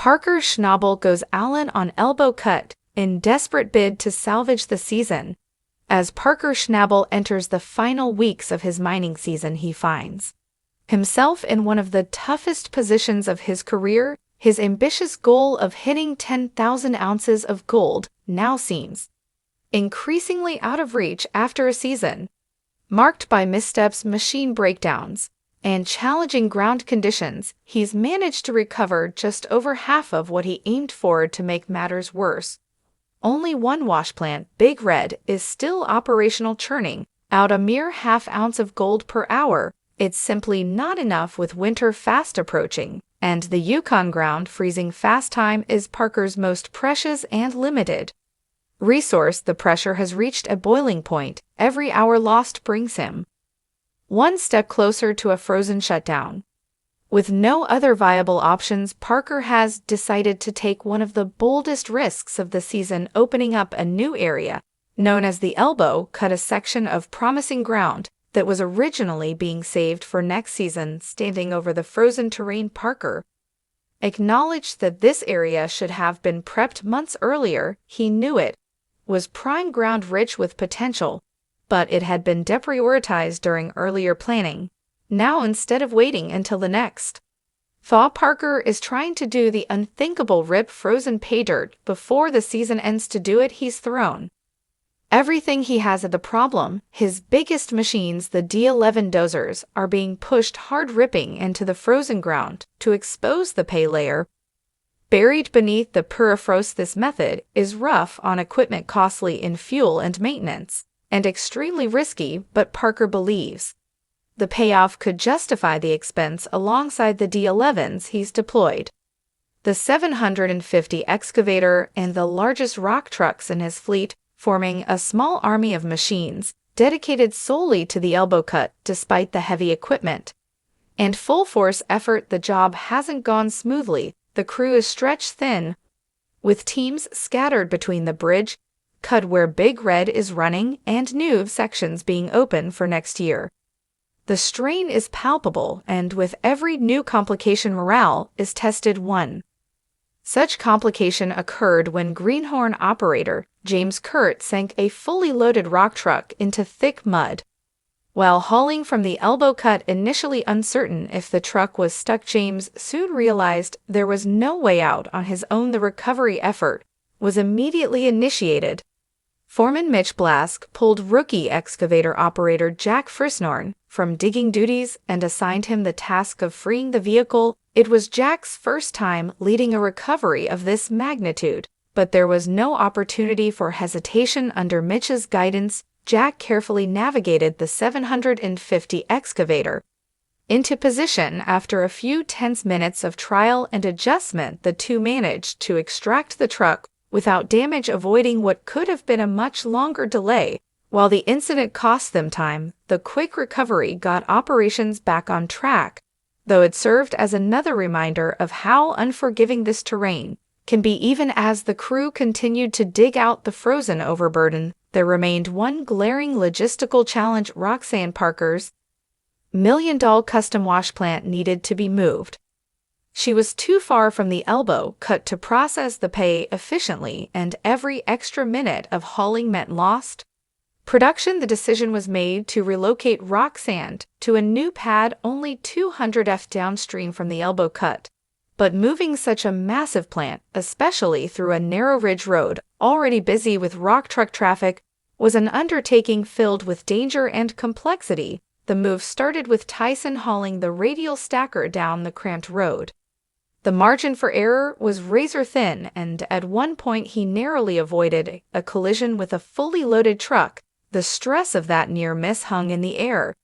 Parker Schnabel goes Allen on elbow cut in desperate bid to salvage the season. As Parker Schnabel enters the final weeks of his mining season, he finds himself in one of the toughest positions of his career. His ambitious goal of hitting 10,000 ounces of gold now seems increasingly out of reach after a season marked by missteps, machine breakdowns, and challenging ground conditions. He's managed to recover just over half of what he aimed for. To make matters worse, only one wash plant, Big Red, is still operational, churning out a mere half-ounce of gold per hour. It's simply not enough with winter fast approaching, and the Yukon ground freezing fast. Time is Parker's most precious and limited resource. The pressure has reached a boiling point. Every hour lost brings him one step closer to a frozen shutdown. With no other viable options, Parker has decided to take one of the boldest risks of the season, opening up a new area known as the Elbow Cut, a section of promising ground that was originally being saved for next season. Standing over the frozen terrain, Parker acknowledged that this area should have been prepped months earlier. He knew it was prime ground, rich with potential, but it had been deprioritized during earlier planning. Now, instead of waiting until the next thaw, Parker is trying to do the unthinkable: rip frozen pay dirt before the season ends. To do it, he's thrown everything he has at the problem. His biggest machines, the D11 dozers, are being pushed hard, ripping into the frozen ground to expose the pay layer buried beneath the permafrost. This method is rough on equipment, costly in fuel and maintenance, and extremely risky, but Parker believes the payoff could justify the expense. Alongside the D11s, he's deployed the 750 excavator and the largest rock trucks in his fleet, forming a small army of machines dedicated solely to the elbow cut. Despite the heavy equipment and full force effort, the job hasn't gone smoothly. The crew is stretched thin, with teams scattered between the bridge cut where Big Red is running and new sections being open for next year. The strain is palpable, and with every new complication, morale is tested. One such complication occurred when Greenhorn operator James Kurt sank a fully loaded rock truck into thick mud while hauling from the elbow cut. Initially uncertain if the truck was stuck, James soon realized there was no way out on his own. The recovery effort was immediately initiated. Foreman Mitch Blask pulled rookie excavator operator Jack Frisnorn from digging duties and assigned him the task of freeing the vehicle. It was Jack's first time leading a recovery of this magnitude, but there was no opportunity for hesitation. Under Mitch's guidance, Jack carefully navigated the 750 excavator into position. After a few tense minutes of trial and adjustment, the two managed to extract the truck without damage, avoiding what could have been a much longer delay. While the incident cost them time, the quick recovery got operations back on track, though it served as another reminder of how unforgiving this terrain can be. Even as the crew continued to dig out the frozen overburden, there remained one glaring logistical challenge. Roxanne Parker's $1 million custom wash plant needed to be moved. She was too far from the elbow cut to process the pay efficiently, and every extra minute of hauling meant lost production. The decision was made to relocate Roxanne to a new pad only 200 feet downstream from the elbow cut. But moving such a massive plant, especially through a narrow ridge road already busy with rock truck traffic, was an undertaking filled with danger and complexity. The move started with Tyson hauling the radial stacker down the cramped road. The margin for error was razor thin, and at one point he narrowly avoided a collision with a fully loaded truck. The stress of that near miss hung in the air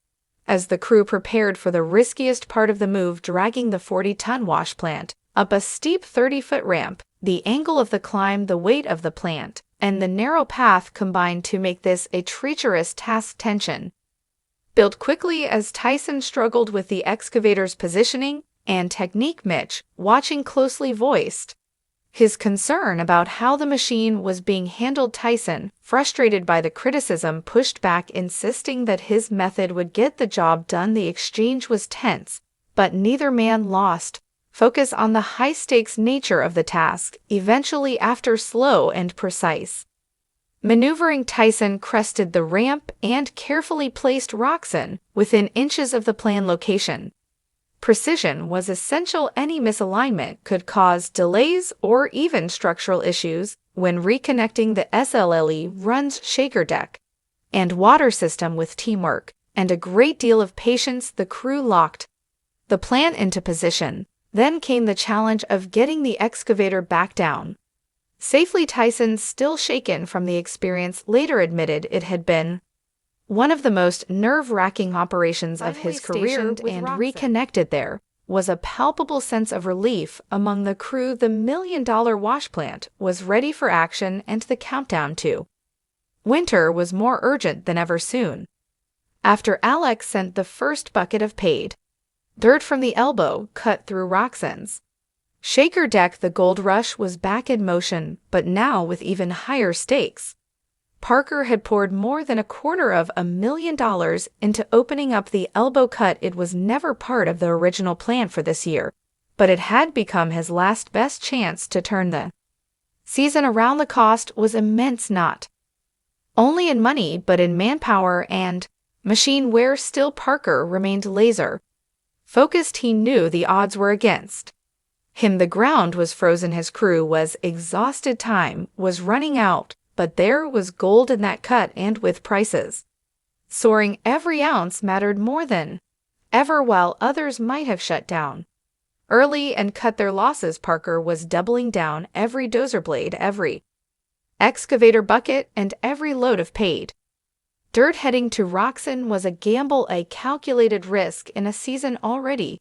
as the crew prepared for the riskiest part of the move, dragging the 40-ton wash plant up a steep 30-foot ramp. The angle of the climb, the weight of the plant, and the narrow path combined to make this a treacherous task. Tension built quickly as Tyson struggled with the excavator's positioning and technique. Mitch, watching closely, voiced his concern about how the machine was being handled. Tyson, frustrated by the criticism, pushed back, insisting that his method would get the job done. The exchange was tense, but neither man lost focus on the high-stakes nature of the task, eventually after slow and precise maneuvering. Tyson crested the ramp and carefully placed Roczen within inches of the planned location. Precision was essential. Any misalignment could cause delays or even structural issues when reconnecting the SLLE runs shaker deck and water system. With teamwork and a great deal of patience, the crew locked the plant into position. Then came the challenge of getting the excavator back down safely. Tyson, still shaken from the experience, later admitted it had been one of the most nerve-wracking operations of his career, and reconnected there was a palpable sense of relief among the crew. The million-dollar wash plant was ready for action, and the countdown to winter was more urgent than ever. Soon after, Alex sent the first bucket of paid dirt from the elbow cut through Roczen's shaker deck. The gold rush was back in motion, but now with even higher stakes. Parker had poured more than $250,000 into opening up the elbow cut. It was never part of the original plan for this year, but it had become his last best chance to turn the season around. The cost was immense, not only in money but in manpower and machine wear. Still, Parker remained laser focused. He knew the odds were against him. The ground was frozen. His crew was exhausted. Time was running out. But there was gold in that cut, and with prices soaring, every ounce mattered more than ever. While others might have shut down early and cut their losses, Parker was doubling down. Every dozer blade, every excavator bucket, and every load of paid dirt heading to Roczen was a gamble, a calculated risk in a season already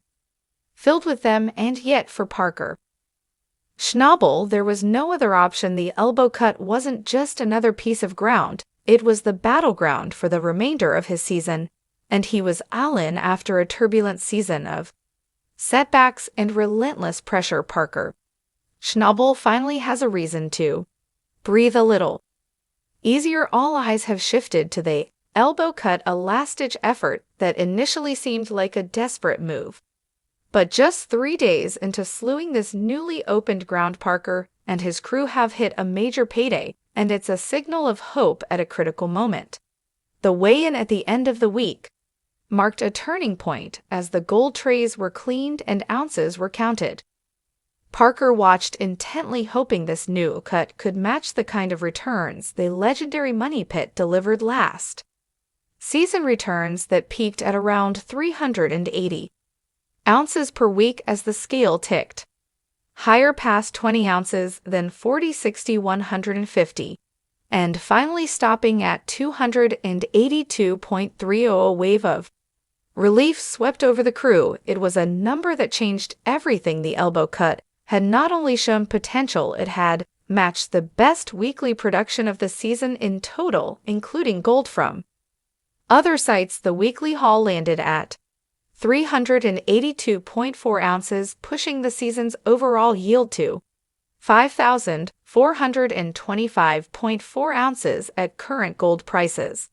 filled with them. And yet, for Parker Schnabel, there was no other option. The elbow cut wasn't just another piece of ground, it was the battleground for the remainder of his season, and he was all in after a turbulent season of setbacks and relentless pressure. Parker Schnabel finally has a reason to breathe a little easier. All eyes have shifted to the elbow cut, a last-ditch effort that initially seemed like a desperate move. But just 3 days into slewing this newly opened ground, Parker and his crew have hit a major payday, and it's a signal of hope at a critical moment. The weigh-in at the end of the week marked a turning point as the gold trays were cleaned and ounces were counted. Parker watched intently, hoping this new cut could match the kind of returns the legendary Money Pit delivered last season, returns that peaked at around 380 ounces per week as the scale ticked higher past 20 ounces, then 40, 60, 150, and finally stopping at 282.30. A wave of relief swept over the crew. It was a number that changed everything. The elbow cut had not only shown potential, it had matched the best weekly production of the season in total, including gold from other sites. The weekly haul landed at 382.4 ounces, pushing the season's overall yield to 5,425.4 ounces at current gold prices,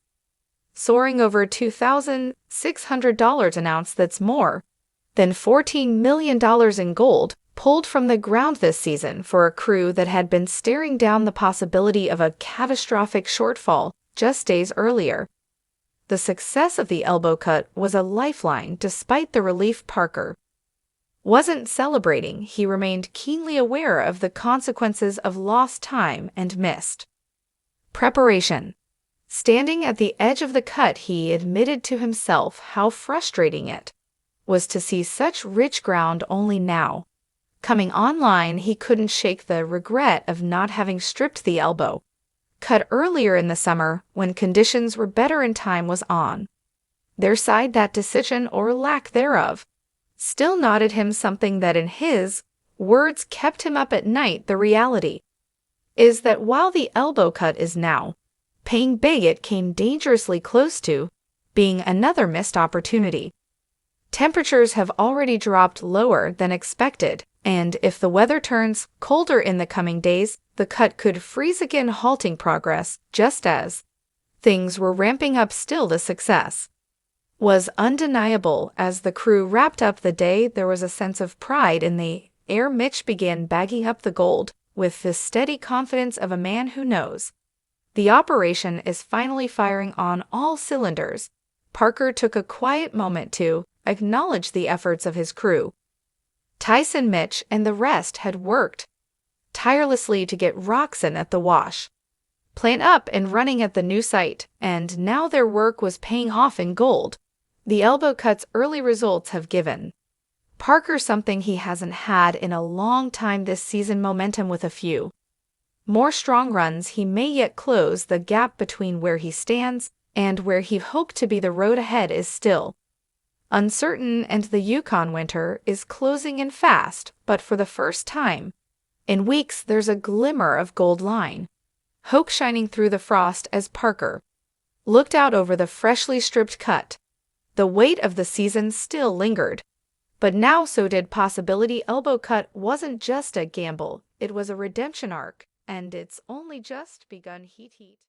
soaring over $2,600 an ounce. That's more than $14 million in gold pulled from the ground this season for a crew that had been staring down the possibility of a catastrophic shortfall just days earlier. The success of the elbow cut was a lifeline despite the relief. Parker wasn't celebrating. He remained keenly aware of the consequences of lost time and missed preparation. Standing at the edge of the cut, he admitted to himself how frustrating it was to see such rich ground only now coming online. He couldn't shake the regret of not having stripped the elbow cut earlier in the summer when conditions were better and time was on their side. That decision, or lack thereof, still nodded him something that, in his words, kept him up at night. The reality is that while the elbow cut is now paying big, it came dangerously close to being another missed opportunity. Temperatures have already dropped lower than expected, and if the weather turns colder in the coming days, the cut could freeze again, halting progress just as things were ramping up. Still, the success was undeniable. As the crew wrapped up the day, there was a sense of pride in the air. Mitch began bagging up the gold with the steady confidence of a man who knows the operation is finally firing on all cylinders. Parker took a quiet moment to acknowledge the efforts of his crew. Tyson, Mitch, and the rest had worked tirelessly to get Roxanne at the wash plant up and running at the new site, and now their work was paying off in gold. The Elbow Cut's early results have given Parker something he hasn't had in a long time this season: momentum. With a few more strong runs, he may yet close the gap between where he stands and where he hoped to be. The road ahead is still uncertain, and the Yukon winter is closing in fast, but for the first time in weeks, there's a glimmer of gold line hope shining through the frost as Parker looked out over the freshly stripped cut. The weight of the season still lingered, but now so did possibility. Elbow Cut wasn't just a gamble, it was a redemption arc, and it's only just begun. Heat.